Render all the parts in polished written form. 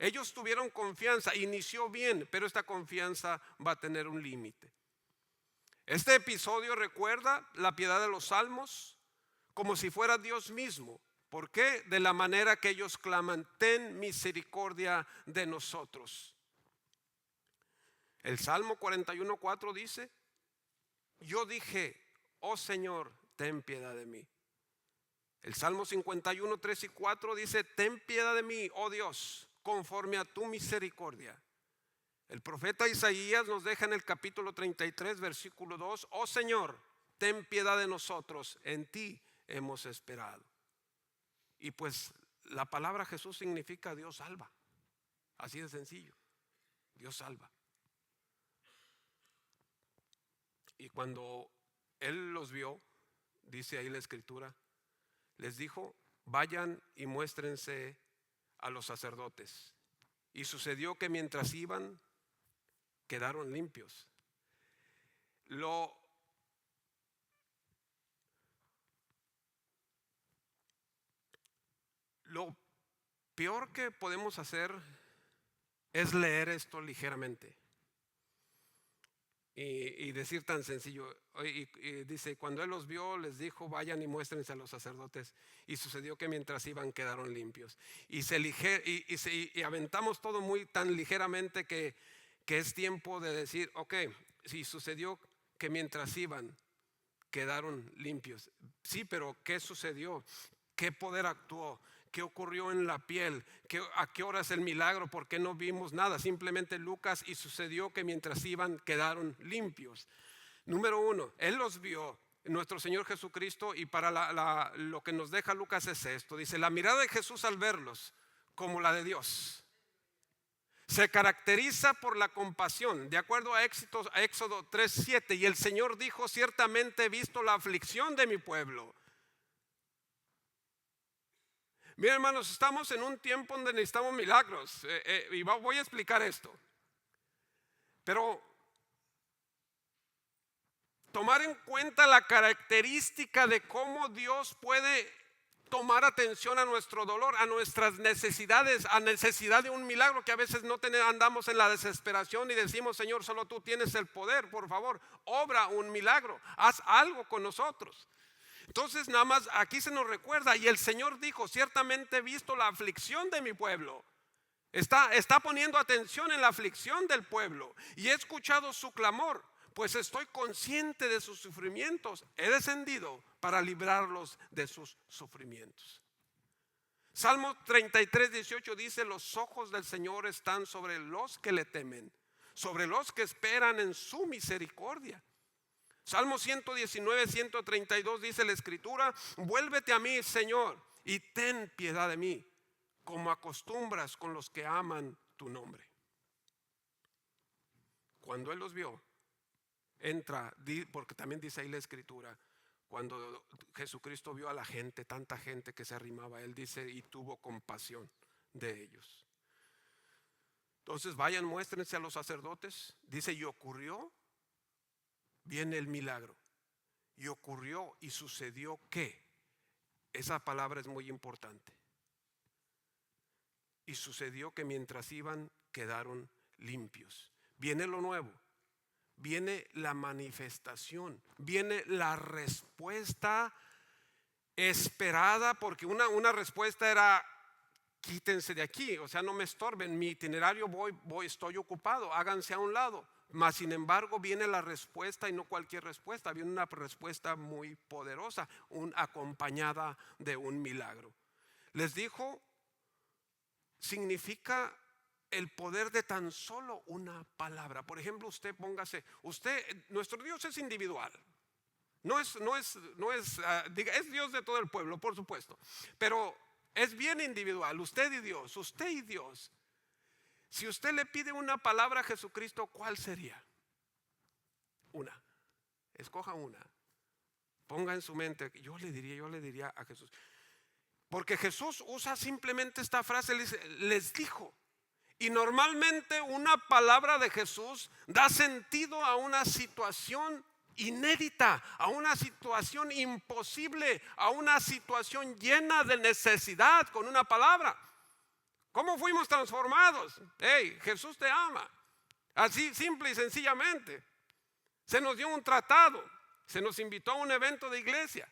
Ellos tuvieron confianza, inició bien, pero esta confianza va a tener un límite. Este episodio recuerda la piedad de los salmos como si fuera Dios mismo. ¿Por qué? De la manera que ellos claman: ten misericordia de nosotros. El Salmo 41:4 dice: yo dije, oh Señor, ten piedad de mí. El Salmo 51:3 y 4 dice: ten piedad de mí, oh Dios, conforme a tu misericordia. El profeta Isaías nos deja en el capítulo 33, versículo 2: oh Señor, ten piedad de nosotros, en ti hemos esperado. Y pues la palabra Jesús significa Dios salva. Así de sencillo. Dios salva. Y cuando Él los vio, dice ahí la escritura, les dijo: vayan y muéstrense a los sacerdotes. Y sucedió que mientras iban, quedaron limpios. Lo peor que podemos hacer es leer esto ligeramente y decir tan sencillo. Y dice: cuando Él los vio, les dijo: vayan y muéstrense a los sacerdotes. Y sucedió que mientras iban, quedaron limpios. Y aventamos todo muy tan ligeramente que es tiempo de decir: ok, si sucedió que mientras iban, quedaron limpios. Sí, pero ¿qué sucedió? ¿Qué poder actuó? ¿Qué ocurrió en la piel? ¿A qué hora es el milagro? ¿Por qué no vimos nada? Simplemente Lucas: y sucedió que mientras iban, quedaron limpios. Número uno, Él los vio, nuestro Señor Jesucristo. Y para lo que nos deja Lucas es esto. Dice: la mirada de Jesús al verlos, como la de Dios, se caracteriza por la compasión. De acuerdo a Éxodo 3:7, y el Señor dijo: ciertamente he visto la aflicción de mi pueblo. Miren, hermanos, estamos en un tiempo donde necesitamos milagros, y voy a explicar esto. Pero tomar en cuenta la característica de cómo Dios puede tomar atención a nuestro dolor, a nuestras necesidades, a necesidad de un milagro, que a veces no andamos en la desesperación y decimos: Señor, solo tú tienes el poder, por favor, obra un milagro, haz algo con nosotros. Entonces nada más aquí se nos recuerda: y el Señor dijo: ciertamente he visto la aflicción de mi pueblo. Está poniendo atención en la aflicción del pueblo, y he escuchado su clamor, pues estoy consciente de sus sufrimientos. He descendido para librarlos de sus sufrimientos. Salmo 33:18 dice: los ojos del Señor están sobre los que le temen, sobre los que esperan en su misericordia. Salmo 119:132 dice la escritura: vuélvete a mí, Señor, y ten piedad de mí, como acostumbras con los que aman tu nombre. Cuando Él los vio, entra, porque también dice ahí la escritura, cuando Jesucristo vio a la gente, tanta gente que se arrimaba, Él dice: y tuvo compasión de ellos. Entonces vayan, muéstrense a los sacerdotes. Dice: y ocurrió, viene el milagro. Y ocurrió y sucedió que, esa palabra es muy importante. Y sucedió que mientras iban, quedaron limpios. Viene lo nuevo, viene la manifestación, viene la respuesta esperada, porque una respuesta era: quítense de aquí, o sea, no me estorben, mi itinerario estoy ocupado, háganse a un lado. Mas sin embargo viene la respuesta, y no cualquier respuesta, viene una respuesta muy poderosa, acompañada de un milagro. Les dijo, significa el poder de tan solo una palabra. Por ejemplo, nuestro Dios es individual. Es Dios de todo el pueblo, por supuesto, pero es bien individual. Usted y Dios. Si usted le pide una palabra a Jesucristo, ¿cuál sería? Una. Escoja una. Ponga en su mente: yo le diría a Jesús. Porque Jesús usa simplemente esta frase, les dijo. Y normalmente una palabra de Jesús da sentido a una situación inédita, a una situación imposible, a una situación llena de necesidad. Con una palabra, ¿Cómo fuimos transformados? Hey, Jesús te ama. Así simple y sencillamente. Se nos dio un tratado, se nos invitó a un evento de iglesia.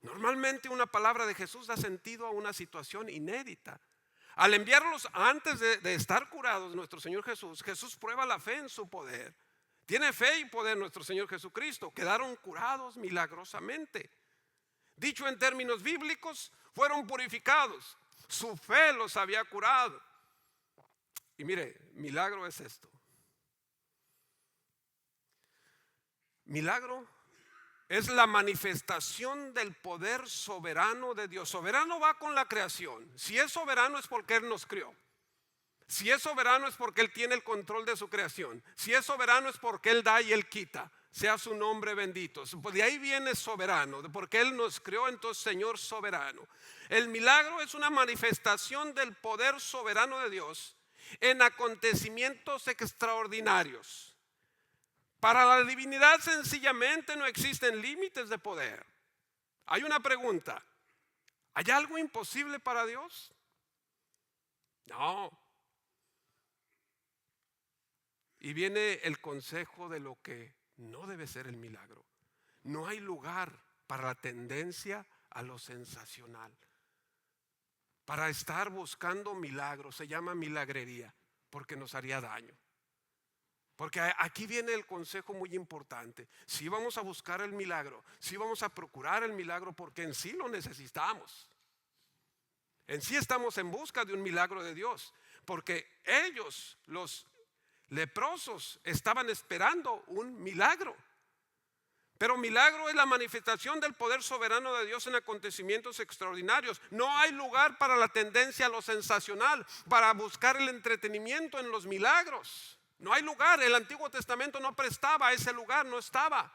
Normalmente una palabra de Jesús da sentido a una situación inédita. Al enviarlos antes de estar curados, nuestro Señor Jesús prueba la fe en su poder. Tiene fe y poder nuestro Señor Jesucristo. Quedaron curados milagrosamente. Dicho en términos bíblicos, fueron purificados. Su fe los había curado. Y mire, milagro es esto. Milagro es la manifestación del poder soberano de Dios. Soberano va con la creación. Si es soberano es porque Él nos creó. Si es soberano es porque Él tiene el control de su creación. Si es soberano es porque Él da y Él quita. Sea su nombre bendito. De ahí viene soberano, porque Él nos creó, entonces Señor soberano. El milagro es una manifestación del poder soberano de Dios en acontecimientos extraordinarios. Para la divinidad sencillamente no existen límites de poder. Hay una pregunta: ¿hay algo imposible para Dios? No. Y viene el consejo de lo que no debe ser el milagro. No hay lugar para la tendencia a lo sensacional. Para estar buscando milagros, se llama milagrería, porque nos haría daño. Porque aquí viene el consejo muy importante. Si vamos a buscar el milagro, si vamos a procurar el milagro, porque en sí lo necesitamos. En sí estamos en busca de un milagro de Dios, porque ellos, los leprosos, estaban esperando un milagro. Pero milagro es la manifestación del poder soberano de Dios en acontecimientos extraordinarios. No hay lugar para la tendencia a lo sensacional, para buscar el entretenimiento en los milagros. No hay lugar. El Antiguo Testamento no prestaba ese lugar, no estaba.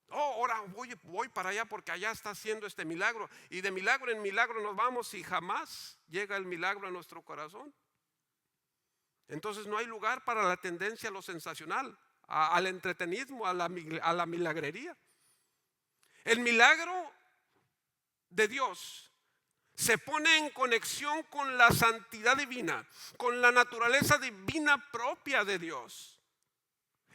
Oh, ahora voy para allá porque allá está haciendo este milagro. Y de milagro en milagro nos vamos y jamás llega el milagro a nuestro corazón. Entonces no hay lugar para la tendencia a lo sensacional, al entretenismo, a la milagrería. El milagro de Dios se pone en conexión con la santidad divina, con la naturaleza divina propia de Dios.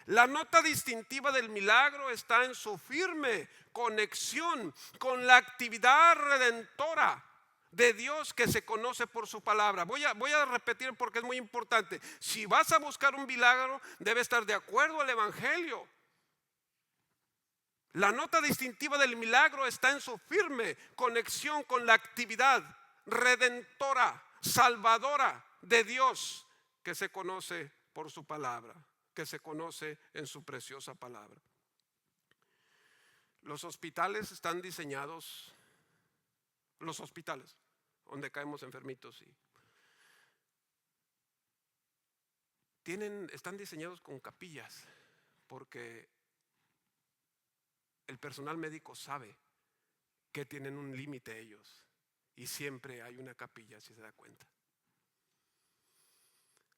La nota distintiva del milagro está en su firme conexión con la actividad redentora de Dios que se conoce por su palabra. Voy a repetir porque es muy importante. Si vas a buscar un milagro, debe estar de acuerdo al evangelio. La nota distintiva del milagro está en su firme conexión con la actividad redentora, salvadora de Dios que se conoce por su palabra, que se conoce en su preciosa palabra. Los hospitales están diseñados, donde caemos enfermitos, están diseñados con capillas, porque el personal médico sabe que tienen un límite ellos, y siempre hay una capilla, si se da cuenta.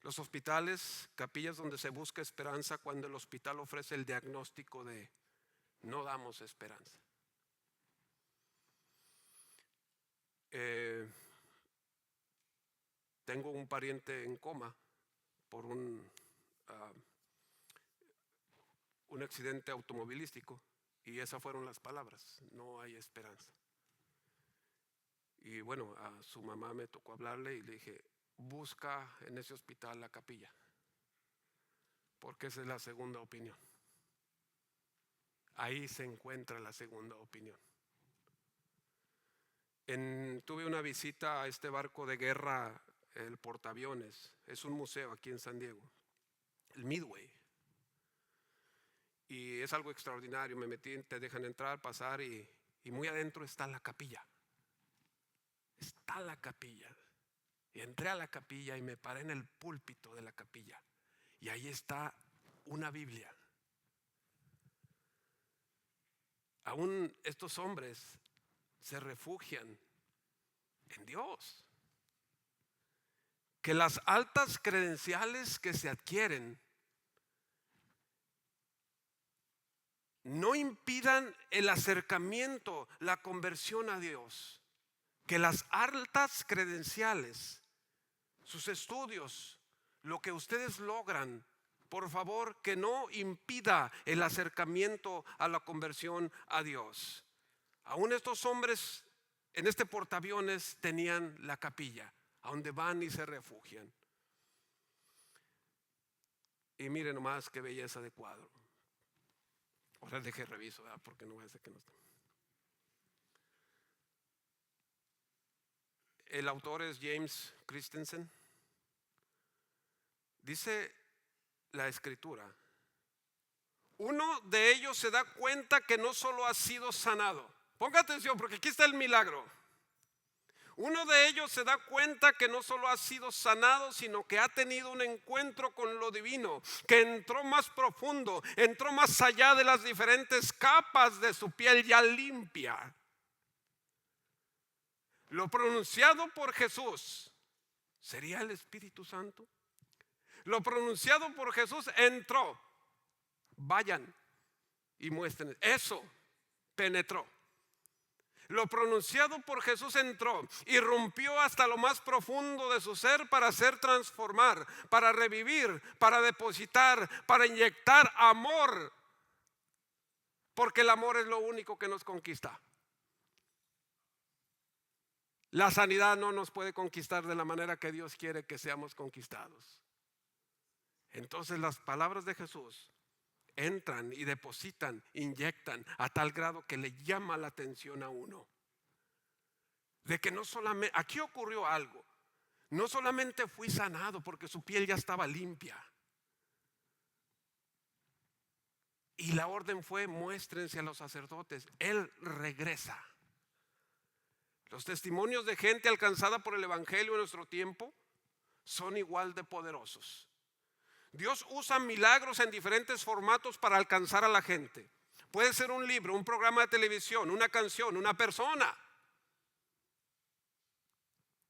Los hospitales, capillas donde se busca esperanza cuando el hospital ofrece el diagnóstico de no damos esperanza. Tengo un pariente en coma por un accidente automovilístico, y esas fueron las palabras: no hay esperanza. Y bueno, a su mamá me tocó hablarle y le dije: busca en ese hospital la capilla, porque esa es la segunda opinión. Ahí se encuentra la segunda opinión. Tuve una visita a este barco de guerra, el portaaviones. Es un museo aquí en San Diego, el Midway. Y es algo extraordinario. Me metí, te dejan entrar, pasar, y muy adentro está la capilla. Está la capilla. Y entré a la capilla y me paré en el púlpito de la capilla. Y ahí está una Biblia. Aún estos hombres se refugian en Dios. Que las altas credenciales que se adquieren no impidan el acercamiento, la conversión a Dios. que las altas credenciales, sus estudios, lo que ustedes logran, por favor, que no impida el acercamiento a la conversión a Dios. Aún estos hombres en este portaaviones tenían la capilla, a donde van y se refugian. Y miren nomás qué belleza de cuadro. Ahora dejé reviso, ¿verdad? Porque no va a ser que no está. El autor es James Christensen. Dice la escritura, uno de ellos se da cuenta que no solo ha sido sanado. Ponga atención porque aquí está el milagro. Uno de ellos se da cuenta que no solo ha sido sanado, sino que ha tenido un encuentro con lo divino, que entró más profundo, entró más allá de las diferentes capas de su piel ya limpia. Lo pronunciado por Jesús, ¿sería el Espíritu Santo? Lo pronunciado por Jesús entró. Vayan y muestren. Eso penetró. Lo pronunciado por Jesús entró y rompió hasta lo más profundo de su ser para hacer transformar, para revivir, para depositar, para inyectar amor. Porque el amor es lo único que nos conquista. La sanidad no nos puede conquistar de la manera que Dios quiere que seamos conquistados. Entonces las palabras de Jesús entran y depositan, inyectan a tal grado que le llama la atención a uno. De que no solamente, aquí ocurrió algo, no solamente fui sanado porque su piel ya estaba limpia. Y la orden fue, muéstrense a los sacerdotes. Él regresa. Los testimonios de gente alcanzada por el evangelio en nuestro tiempo son igual de poderosos. Dios usa milagros en diferentes formatos para alcanzar a la gente. Puede ser un libro, un programa de televisión, una canción, una persona.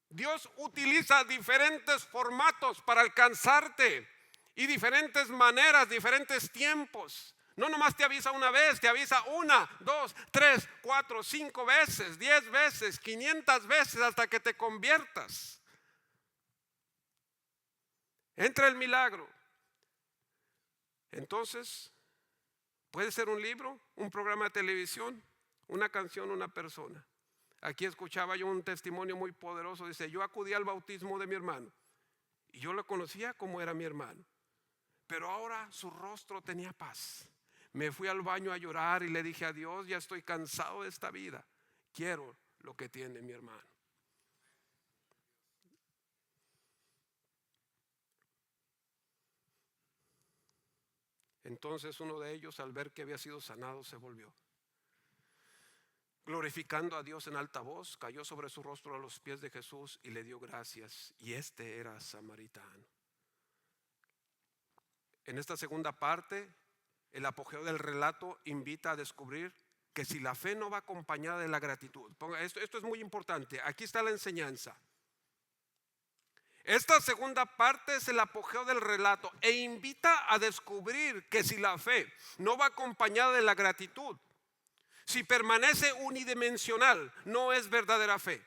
Dios utiliza diferentes formatos para alcanzarte y diferentes maneras, diferentes tiempos. No nomás te avisa una vez, te avisa 1, 2, 3, 4, 5 veces, 10 veces, 500 veces hasta que te conviertas. Entra el milagro. Entonces, puede ser un libro, un programa de televisión, una canción, una persona. Aquí escuchaba yo un testimonio muy poderoso. Dice, yo acudí al bautismo de mi hermano y yo lo conocía como era mi hermano, pero ahora su rostro tenía paz. Me fui al baño a llorar y le dije a Dios, ya estoy cansado de esta vida, quiero lo que tiene mi hermano. Entonces uno de ellos, al ver que había sido sanado, se volvió. Glorificando a Dios en alta voz, cayó sobre su rostro a los pies de Jesús y le dio gracias. Y este era samaritano. En esta segunda parte, el apogeo del relato invita a descubrir que si la fe no va acompañada de la gratitud. Esto es muy importante. Aquí está la enseñanza. Esta segunda parte es el apogeo del relato e invita a descubrir que si la fe no va acompañada de la gratitud, si permanece unidimensional, no es verdadera fe.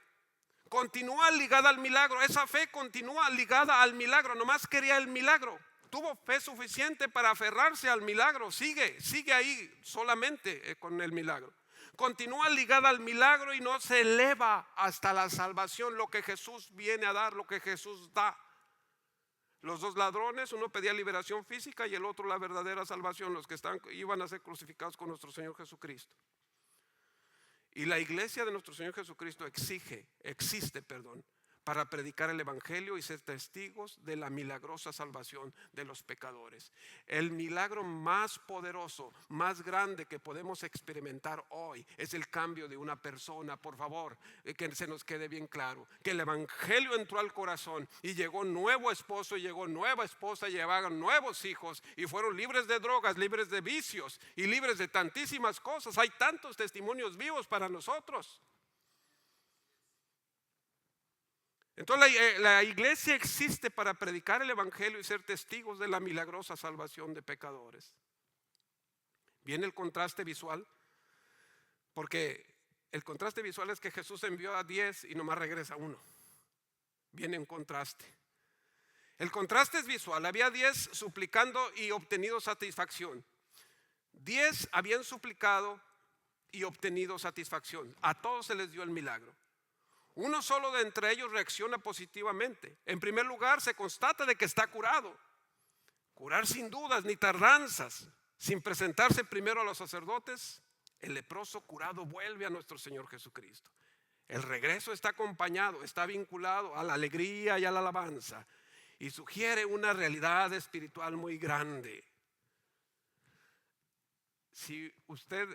Continúa ligada al milagro. Esa fe continúa ligada al milagro. Nomás quería el milagro. Tuvo fe suficiente para aferrarse al milagro. Sigue ahí solamente con el milagro. Continúa ligada al milagro y no se eleva hasta la salvación, lo que Jesús viene a dar, lo que Jesús da. Los dos ladrones, uno pedía liberación física y el otro la verdadera salvación, los que iban a ser crucificados con nuestro Señor Jesucristo. Y la iglesia de nuestro Señor Jesucristo existe para predicar el evangelio y ser testigos de la milagrosa salvación de los pecadores. El milagro más poderoso, más grande que podemos experimentar hoy es el cambio de una persona. Por favor, que se nos quede bien claro que el evangelio entró al corazón y llegó nuevo esposo, y llegó nueva esposa, y llevaron nuevos hijos y fueron libres de drogas, libres de vicios y libres de tantísimas cosas. Hay tantos testimonios vivos para nosotros. Entonces la iglesia existe para predicar el evangelio y ser testigos de la milagrosa salvación de pecadores. Viene el contraste visual, porque El contraste visual es que Jesús envió a 10 y nomás regresa uno. Viene en contraste. El contraste es visual. Había 10 suplicando y obtenido satisfacción. 10 habían suplicado y obtenido satisfacción. A todos se les dio el milagro. Uno solo de entre ellos reacciona positivamente. En primer lugar, se constata de que está curado. Curar sin dudas ni tardanzas, sin presentarse primero a los sacerdotes. El leproso curado vuelve a nuestro Señor Jesucristo. El regreso está acompañado, está vinculado a la alegría y a la alabanza y sugiere una realidad espiritual muy grande. Si usted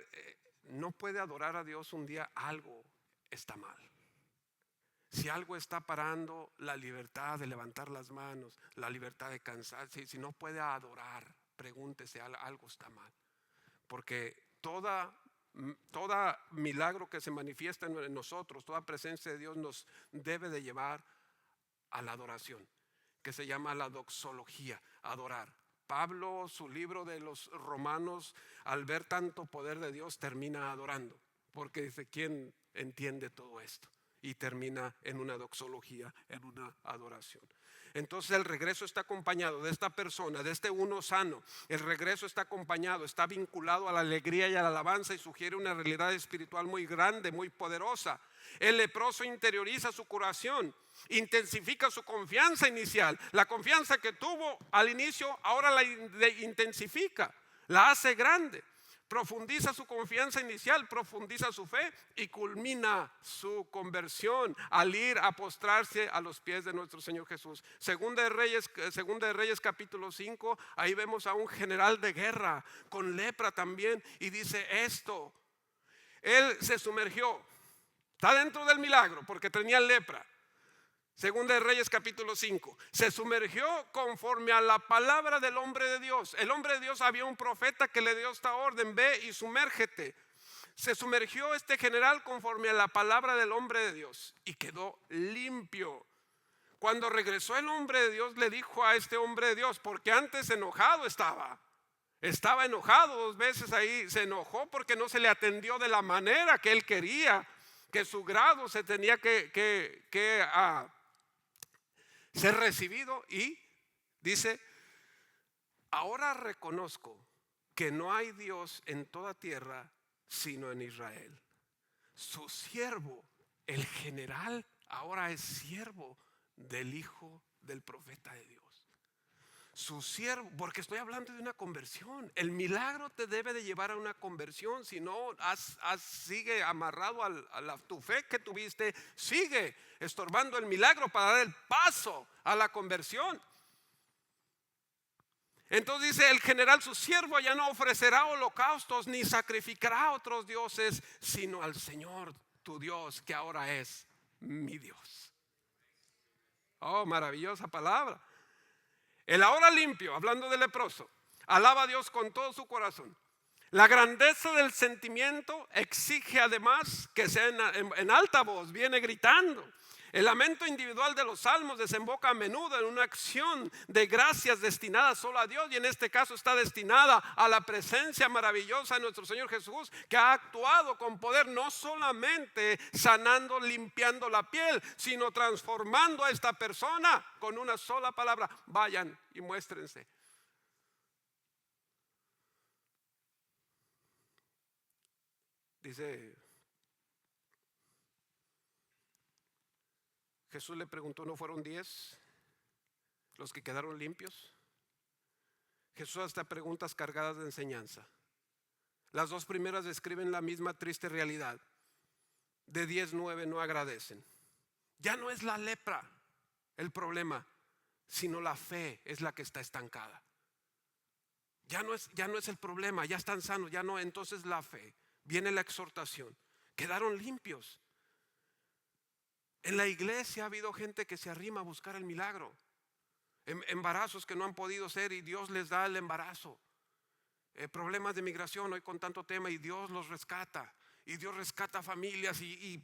no puede adorar a Dios un día, algo está mal. Si algo está parando la libertad de levantar las manos, la libertad de cansar, si no puede adorar, pregúntese, algo está mal. Porque toda milagro que se manifiesta en nosotros, toda presencia de Dios nos debe de llevar a la adoración, que se llama la doxología, adorar. Pablo, su libro de los Romanos, al ver tanto poder de Dios, termina adorando, porque dice, ¿quién entiende todo esto? Y termina en una doxología, en una adoración. Entonces el regreso está acompañado de esta persona, de este uno sano. El regreso está acompañado, está vinculado a la alegría y a la alabanza y sugiere una realidad espiritual muy grande, muy poderosa. El leproso interioriza su curación, intensifica su confianza inicial. La confianza que tuvo al inicio ahora la intensifica, la hace grande. Profundiza su confianza inicial, profundiza su fe y culmina su conversión al ir a postrarse a los pies de nuestro Señor Jesús. Segunda de Reyes capítulo 5, ahí vemos a un general de guerra con lepra también y dice esto. Él se sumergió, está dentro del milagro porque tenía lepra. Segunda de Reyes capítulo 5. Se sumergió conforme a la palabra del hombre de Dios. El hombre de Dios, había un profeta que le dio esta orden: ve y sumérgete. Se sumergió este general conforme a la palabra del hombre de Dios y quedó limpio. Cuando regresó el hombre de Dios, le dijo a este hombre de Dios, porque antes enojado estaba enojado 2 veces ahí. Se enojó porque no se le atendió de la manera que él quería, que su grado se tenía que ser recibido, y dice: ahora reconozco que no hay Dios en toda tierra sino en Israel. Su siervo, el general, ahora es siervo del hijo del profeta de Dios. Su siervo, porque estoy hablando de una conversión. El milagro te debe de llevar a una conversión. Si no, sigue amarrado a tu fe que tuviste, sigue estorbando el milagro para dar el paso a la conversión. Entonces dice el general: su siervo ya no ofrecerá holocaustos ni sacrificará a otros dioses, sino al Señor tu Dios, que ahora es mi Dios. Oh, maravillosa palabra. El ahora limpio, hablando del leproso, alaba a Dios con todo su corazón. La grandeza del sentimiento exige además que sea en alta voz, viene gritando. El lamento individual de los salmos desemboca a menudo en una acción de gracias destinada solo a Dios, y en este caso está destinada a la presencia maravillosa de nuestro Señor Jesús, que ha actuado con poder, no solamente sanando, limpiando la piel, sino transformando a esta persona con una sola palabra: vayan y muéstrense. Dice, Jesús le preguntó: ¿no fueron 10 los que quedaron limpios? Jesús hasta preguntas cargadas de enseñanza. Las 2 primeras describen la misma triste realidad. De 10, 9 no agradecen. Ya no es la lepra el problema, sino la fe es la que está estancada. Ya no es el problema, ya están sanos, ya no. Entonces la fe, viene la exhortación. Quedaron limpios. En la iglesia ha habido gente que se arrima a buscar el milagro. Embarazos que no han podido ser y Dios les da el embarazo. Problemas de migración hoy con tanto tema y Dios los rescata. Y Dios rescata familias y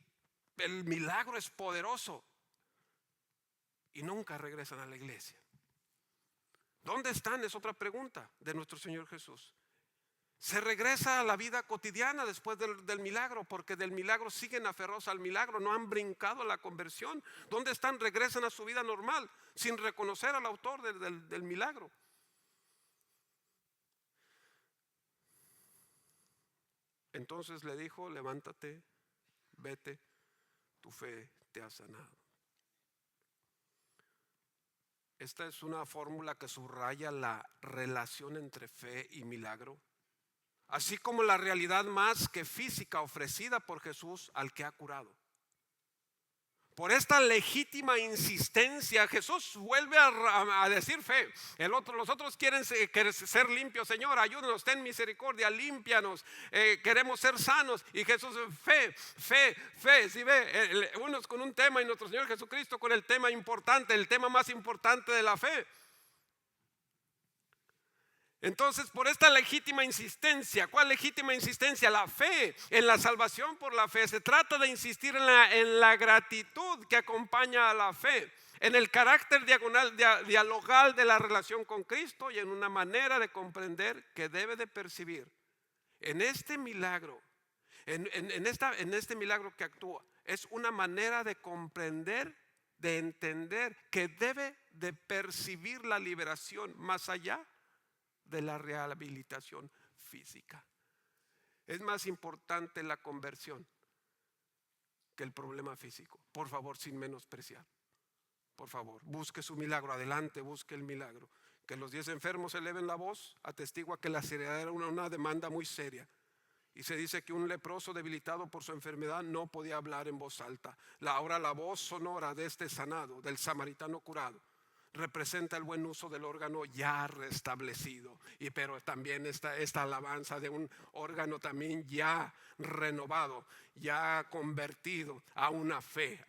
el milagro es poderoso. Y nunca regresan a la iglesia. ¿Dónde están? Es otra pregunta de nuestro Señor Jesús. se regresa a la vida cotidiana después del milagro, porque del milagro siguen aferrados al milagro, no han brincado a la conversión. ¿Dónde están? Regresan a su vida normal sin reconocer al autor del milagro. Entonces le dijo: levántate, vete, tu fe te ha sanado. Esta es una fórmula que subraya la relación entre fe y milagro, así como la realidad más que física ofrecida por Jesús al que ha curado. Por esta legítima insistencia, Jesús vuelve a decir fe. Los otros quieren ser limpios. Señor, ayúdanos, ten misericordia, límpianos, queremos ser sanos. Y Jesús, fe. Si ve, unos con un tema y nuestro Señor Jesucristo con el tema importante, el tema más importante de la fe. Entonces, por esta legítima insistencia, ¿cuál legítima insistencia? La fe, en la salvación por la fe. Se trata de insistir en la gratitud que acompaña a la fe, en el carácter dialogal de la relación con Cristo y en una manera de comprender que debe de percibir. En este milagro, en este milagro que actúa, es una manera de comprender, de entender que debe de percibir la liberación más allá de la rehabilitación física. Es más importante la conversión que el problema físico. Por favor, sin menospreciar. Por favor, busque su milagro, adelante, busque el milagro. Que los 10 enfermos eleven la voz, atestigua que la seriedad era una demanda muy seria. Y se dice que un leproso debilitado por su enfermedad no podía hablar en voz alta. Ahora la voz sonora de este sanado, del samaritano curado, representa el buen uso del órgano ya restablecido, pero también esta alabanza de un órgano también ya renovado, ya convertido a una fe.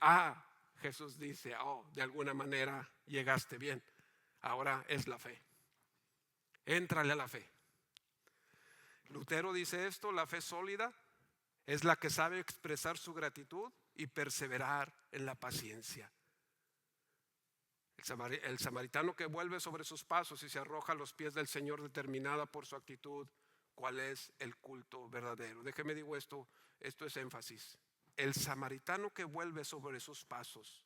Jesús dice: de alguna manera llegaste bien, ahora es la fe, éntrale a la fe. Lutero dice esto: la fe sólida es la que sabe expresar su gratitud y perseverar en la paciencia. El samaritano que vuelve sobre sus pasos y se arroja a los pies del Señor, determinada por su actitud, ¿cuál es el culto verdadero? Déjeme digo esto es énfasis. El samaritano que vuelve sobre sus pasos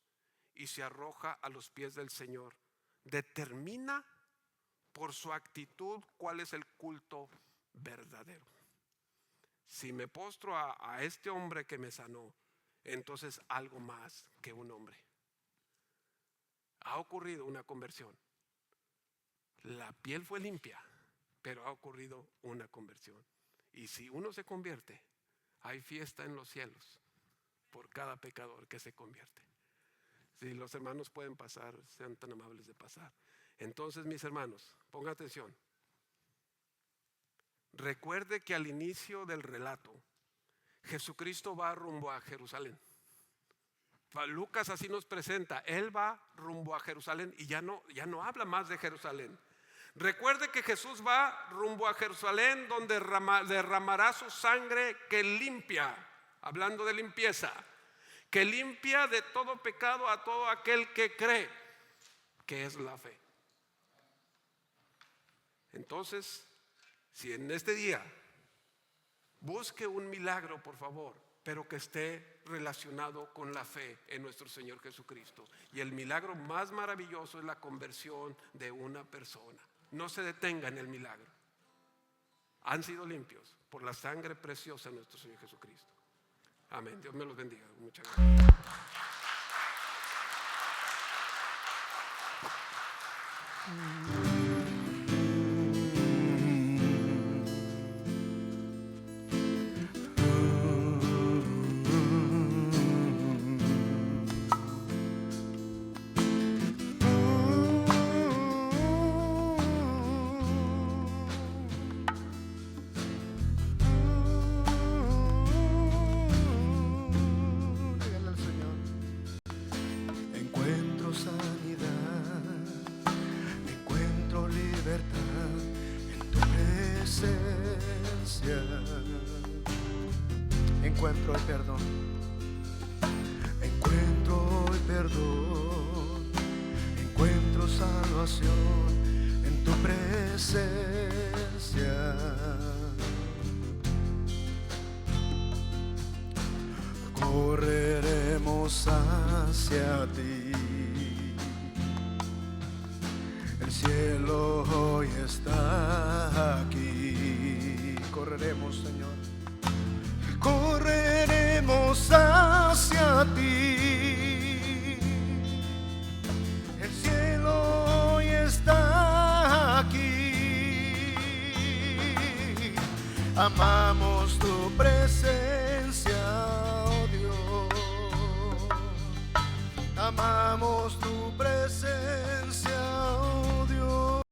y se arroja a los pies del Señor, determina por su actitud cuál es el culto verdadero. Si me postro a este hombre que me sanó, entonces algo más que un hombre. Ha ocurrido una conversión. La piel fue limpia, pero ha ocurrido una conversión. Y si uno se convierte, hay fiesta en los cielos por cada pecador que se convierte. Si los hermanos pueden pasar, sean tan amables de pasar. Entonces, mis hermanos, pongan atención. Recuerde que al inicio del relato, Jesucristo va rumbo a Jerusalén. Lucas así nos presenta: Él va rumbo a Jerusalén y ya no habla más de Jerusalén. Recuerde que Jesús va rumbo a Jerusalén, donde derramará su sangre que limpia, hablando de limpieza, que limpia de todo pecado a todo aquel que cree, que es la fe. Entonces, si en este día busque un milagro, por favor, pero que esté relacionado con la fe en nuestro Señor Jesucristo. Y el milagro más maravilloso es la conversión de una persona. No se detenga en el milagro. Han sido limpios por la sangre preciosa de nuestro Señor Jesucristo. Amén. Dios me los bendiga. Muchas gracias. Encuentro el perdón, encuentro salvación en tu presencia. correremos hacia ti. El cielo hoy está aquí. Correremos, Señor. Correremos hacia ti. El cielo hoy está aquí. Amamos